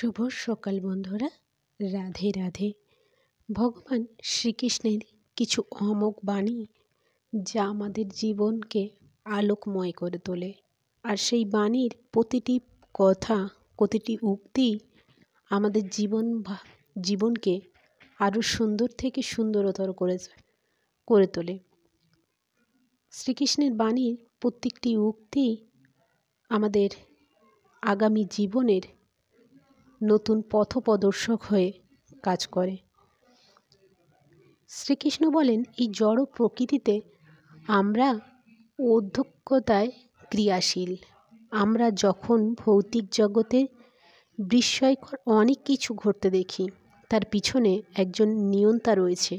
শুভ সকাল বন্ধুরা। রাধে রাধে। ভগবান শ্রীকৃষ্ণের কিছু অমোঘ বাণী যা আমাদের জীবনকে আলোকময় করে তোলে, আর সেই বাণীর প্রতিটি কথা, প্রতিটি উক্তি আমাদের জীবনকে আরও সুন্দর থেকে সুন্দরতর করে তোলে। শ্রীকৃষ্ণের বাণীর প্রত্যেকটি উক্তি আমাদের আগামী জীবনের নতুন পথপ্রদর্শক হয়ে কাজ করে। শ্রীকৃষ্ণ বলেন, এই জড় প্রকৃতিতে আমরা অধ্যক্ষতায় ক্রিয়াশীল। আমরা যখন ভৌতিক জগতে বিস্ময়কর অনেক কিছু ঘটতে দেখি, তার পিছনে একজন নিয়ন্তা রয়েছে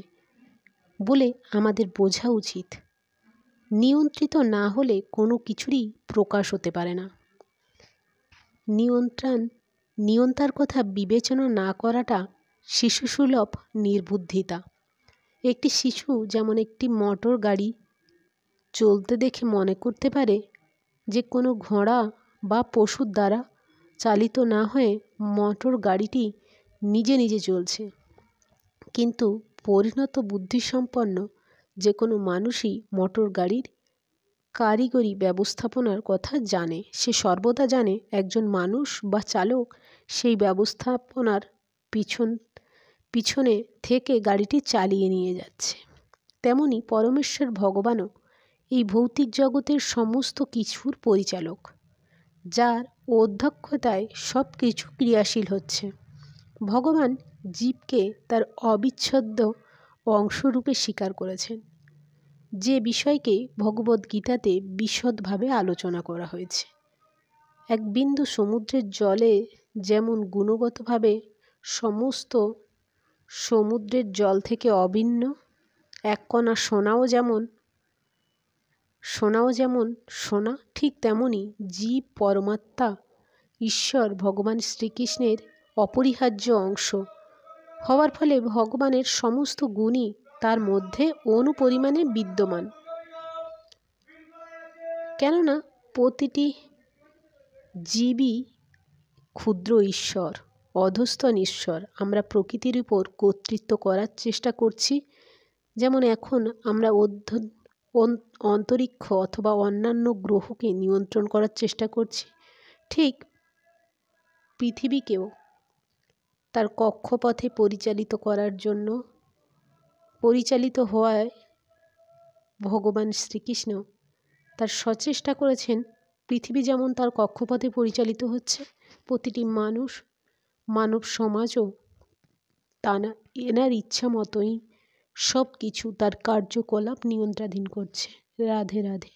বলে আমাদের বোঝা উচিত। নিয়ন্ত্রিত না হলে কোনো কিছুরই প্রকাশ হতে পারে না। নিয়ন্তার কথা বিবেচনা না করাটা শিশুসুলভ নির্বুদ্ধিতা। একটি শিশু যেমন একটি মোটর গাড়ি চলতে দেখে মনে করতে পারে যে কোনো ঘোড়া বা পশুর দ্বারা চালিত না হয়ে মোটর গাড়িটি নিজে নিজে চলছে, কিন্তু পরিণত বুদ্ধিসম্পন্ন যে কোনো মানুষই মোটর গাড়ির কারিগরি ব্যবস্থাপনার কথা জানে। সে সর্বদা জানে একজন মানুষ বা চালক সেই ব্যবস্থাপনার পিছনে থেকে গাড়িটি চালিয়ে নিয়ে যাচ্ছে। তেমনি পরমেশ্বর ভগবানও এই ভৌতিক জগতের সমস্ত কিছুর পরিচালক, যার অধ্যক্ষতায় সব কিছু ক্রিয়াশীল হচ্ছে। ভগবান জীবকে তার অবিচ্ছেদ্য অংশরূপে স্বীকার করেছেন, যে বিষয়কে ভগবদ্গীতাতে বিশদভাবে আলোচনা করা হয়েছে। এক বিন্দু সমুদ্রের জলে যেমন গুণগতভাবে সমস্ত সমুদ্রের জল থেকে অভিন্ন, এক কণা সোনাও যেমন সোনা, ঠিক তেমনি জীব পরমাত্মা ঈশ্বর ভগবান শ্রীকৃষ্ণের অপরিহার্য অংশ হওয়ার ফলে ভগবানের সমস্ত গুণই তার মধ্যে অনুপরিমাণে বিদ্যমান। কেননা প্রতিটি জীবই ক্ষুদ্র ঈশ্বর, অধস্তন ঈশ্বর। আমরা প্রকৃতির উপর কর্তৃত্ব করার চেষ্টা করছি, যেমন এখন আমরা অন্তরিক্ষ অথবা অন্যান্য গ্রহকে নিয়ন্ত্রণ করার চেষ্টা করছি, ঠিক পৃথিবীকেও তার কক্ষপথে পরিচালিত হওয়ায় ভগবান শ্রীকৃষ্ণ তার সচেষ্টা করেছেন। পৃথিবী যেমন তার কক্ষপথে পরিচালিত হচ্ছে, প্রতিটি মানব সমাজও এনার ইচ্ছা মতোই সব কিছু তার কার্যকলাপ নিয়ন্ত্রণাধীন করছে। রাধে রাধে।